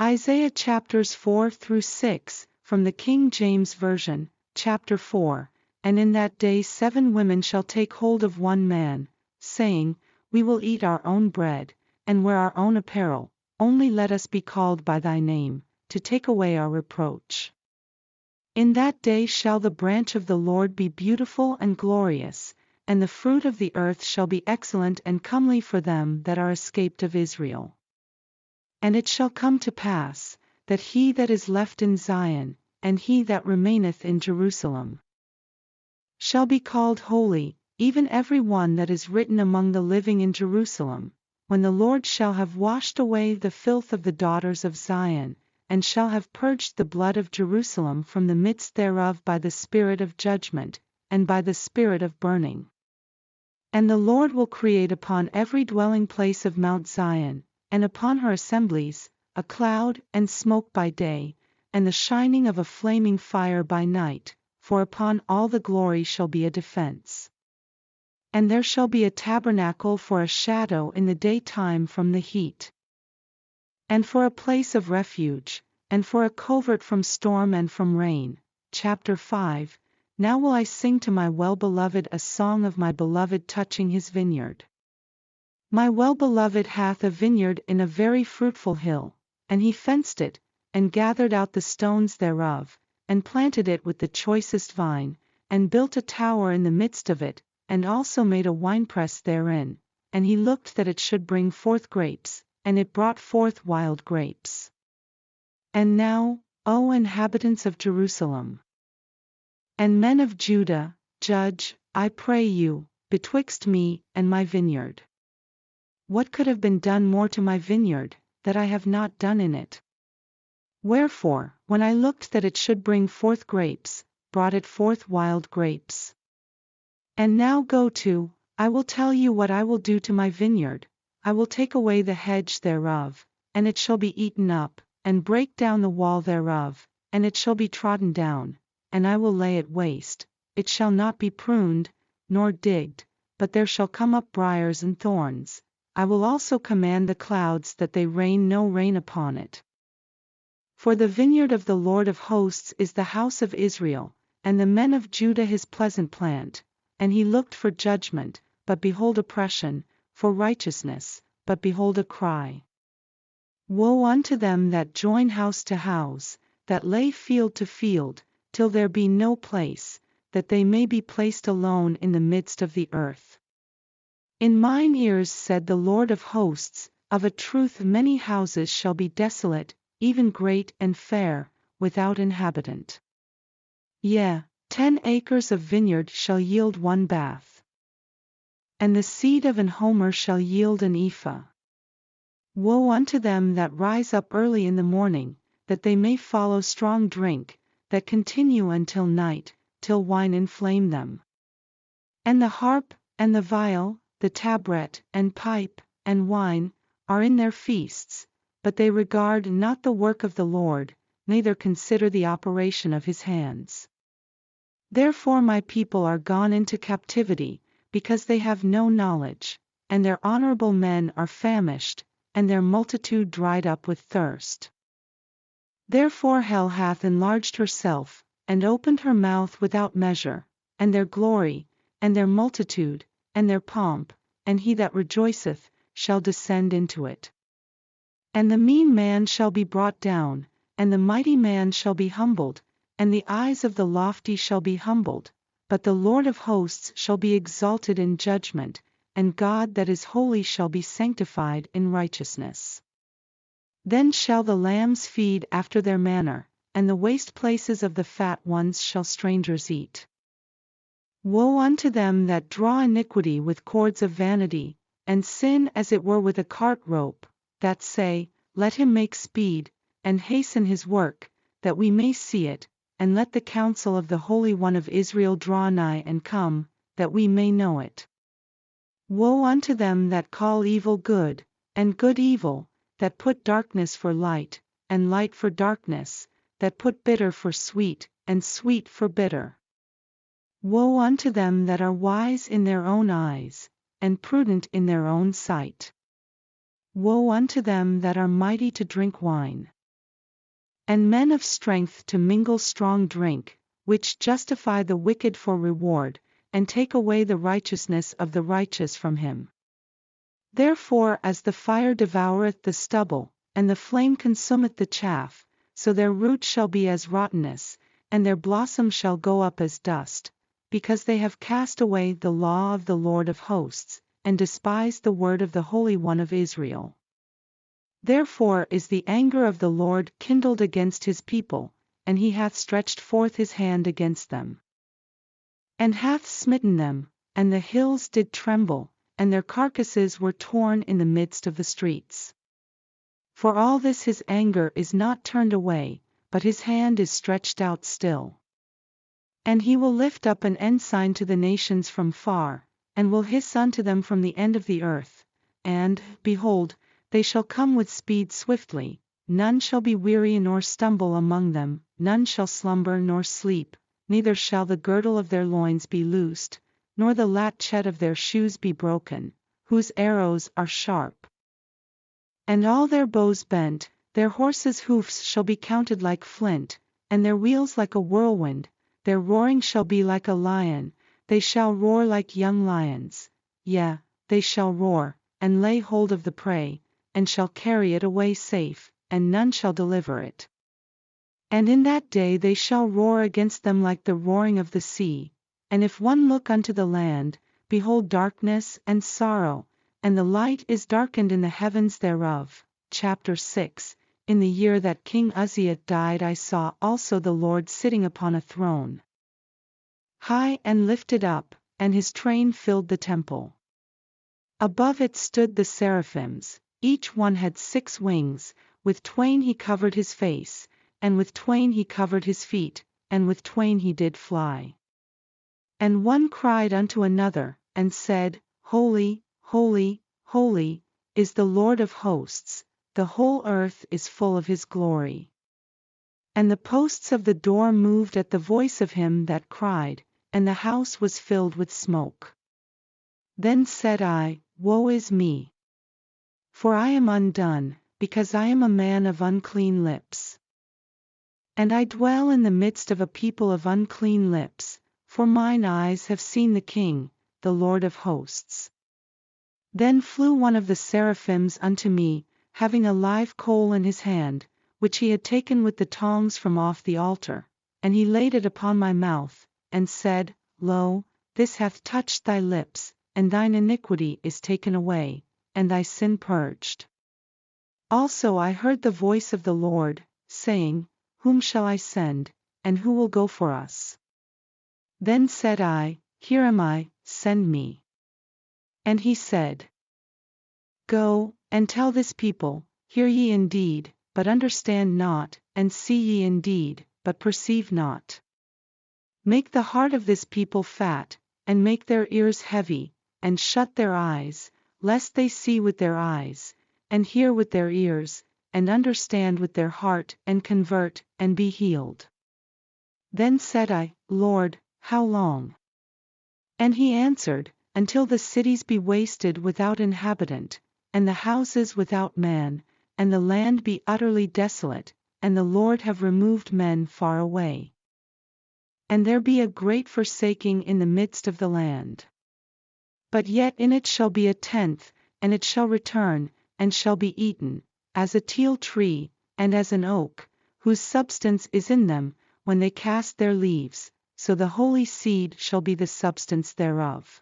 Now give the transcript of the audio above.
Isaiah chapters 4 through 6, from the King James Version, chapter 4. And in that day 7 women shall take hold of one man, saying, We will eat our own bread, and wear our own apparel, only let us be called by thy name, to take away our reproach. In that day shall the branch of the Lord be beautiful and glorious, and the fruit of the earth shall be excellent and comely for them that are escaped of Israel. And it shall come to pass, that he that is left in Zion, and he that remaineth in Jerusalem, shall be called holy, even every one that is written among the living in Jerusalem, when the Lord shall have washed away the filth of the daughters of Zion, and shall have purged the blood of Jerusalem from the midst thereof by the spirit of judgment, and by the spirit of burning. And the Lord will create upon every dwelling place of Mount Zion, and upon her assemblies, a cloud and smoke by day, and the shining of a flaming fire by night, for upon all the glory shall be a defense. And there shall be a tabernacle for a shadow in the daytime from the heat, and for a place of refuge, and for a covert from storm and from rain. Chapter 5. Now will I sing to my well-beloved a song of my beloved touching his vineyard. My well-beloved hath a vineyard in a very fruitful hill, and he fenced it, and gathered out the stones thereof, and planted it with the choicest vine, and built a tower in the midst of it, and also made a winepress therein, and he looked that it should bring forth grapes, and it brought forth wild grapes. And now, O inhabitants of Jerusalem, and men of Judah, judge, I pray you, betwixt me and my vineyard. What could have been done more to my vineyard, that I have not done in it? Wherefore, when I looked that it should bring forth grapes, brought it forth wild grapes. And now go to, I will tell you what I will do to my vineyard. I will take away the hedge thereof, and it shall be eaten up, and break down the wall thereof, and it shall be trodden down, and I will lay it waste. It shall not be pruned, nor digged, but there shall come up briars and thorns. I will also command the clouds that they rain no rain upon it. For the vineyard of the Lord of hosts is the house of Israel, and the men of Judah his pleasant plant. And he looked for judgment, but behold oppression, for righteousness, but behold a cry. Woe unto them that join house to house, that lay field to field, till there be no place, that they may be placed alone in the midst of the earth. In mine ears said the Lord of hosts, of a truth many houses shall be desolate, even great and fair, without inhabitant. Yea, 10 acres of vineyard shall yield 1 bath. And the seed of an homer shall yield an ephah. Woe unto them that rise up early in the morning, that they may follow strong drink, that continue until night, till wine inflame them. And the harp, and the viol, the tabret, and pipe, and wine, are in their feasts, but they regard not the work of the Lord, neither consider the operation of his hands. Therefore my people are gone into captivity, because they have no knowledge, and their honorable men are famished, and their multitude dried up with thirst. Therefore hell hath enlarged herself, and opened her mouth without measure, and their glory, and their multitude, and their pomp, and he that rejoiceth, shall descend into it. And the mean man shall be brought down, and the mighty man shall be humbled, and the eyes of the lofty shall be humbled, but the Lord of hosts shall be exalted in judgment, and God that is holy shall be sanctified in righteousness. Then shall the lambs feed after their manner, and the waste places of the fat ones shall strangers eat. Woe unto them that draw iniquity with cords of vanity, and sin as it were with a cart rope, that say, Let him make speed, and hasten his work, that we may see it, and let the counsel of the Holy One of Israel draw nigh and come, that we may know it. Woe unto them that call evil good, and good evil, that put darkness for light, and light for darkness, that put bitter for sweet, and sweet for bitter. Woe unto them that are wise in their own eyes, and prudent in their own sight. Woe unto them that are mighty to drink wine, and men of strength to mingle strong drink, which justify the wicked for reward, and take away the righteousness of the righteous from him. Therefore as the fire devoureth the stubble, and the flame consumeth the chaff, so their root shall be as rottenness, and their blossom shall go up as dust, because they have cast away the law of the Lord of hosts, and despised the word of the Holy One of Israel. Therefore is the anger of the Lord kindled against his people, and he hath stretched forth his hand against them, and hath smitten them, and the hills did tremble, and their carcasses were torn in the midst of the streets. For all this his anger is not turned away, but his hand is stretched out still. And he will lift up an ensign to the nations from far, and will hiss unto them from the end of the earth, and, behold, they shall come with speed swiftly, none shall be weary nor stumble among them, none shall slumber nor sleep, neither shall the girdle of their loins be loosed, nor the latchet of their shoes be broken, whose arrows are sharp. And all their bows bent, their horses' hoofs shall be counted like flint, and their wheels like a whirlwind, their roaring shall be like a lion, they shall roar like young lions, yea, they shall roar, and lay hold of the prey, and shall carry it away safe, and none shall deliver it. And in that day they shall roar against them like the roaring of the sea, and if one look unto the land, behold darkness and sorrow, and the light is darkened in the heavens thereof. Chapter 6. In the year that King Uzziah died I saw also the Lord sitting upon a throne, high and lifted up, and his train filled the temple. Above it stood the seraphims, each one had 6 wings, with twain he covered his face, and with twain he covered his feet, and with twain he did fly. And one cried unto another, and said, Holy, holy, holy, is the Lord of hosts, the whole earth is full of his glory. And the posts of the door moved at the voice of him that cried, and the house was filled with smoke. Then said I, Woe is me! For I am undone, because I am a man of unclean lips. And I dwell in the midst of a people of unclean lips, for mine eyes have seen the King, the Lord of hosts. Then flew one of the seraphims unto me, having a live coal in his hand, which he had taken with the tongs from off the altar, and he laid it upon my mouth, and said, Lo, this hath touched thy lips, and thine iniquity is taken away, and thy sin purged. Also I heard the voice of the Lord, saying, Whom shall I send, and who will go for us? Then said I, Here am I, send me. And he said, Go, and tell this people, Hear ye indeed, but understand not, and see ye indeed, but perceive not. Make the heart of this people fat, and make their ears heavy, and shut their eyes, lest they see with their eyes, and hear with their ears, and understand with their heart, and convert, and be healed. Then said I, Lord, how long? And he answered, Until the cities be wasted without inhabitant, and the houses without man, and the land be utterly desolate, and the Lord have removed men far away. And there be a great forsaking in the midst of the land. But yet in it shall be a tenth, and it shall return, and shall be eaten, as a teil tree, and as an oak, whose substance is in them, when they cast their leaves, so the holy seed shall be the substance thereof.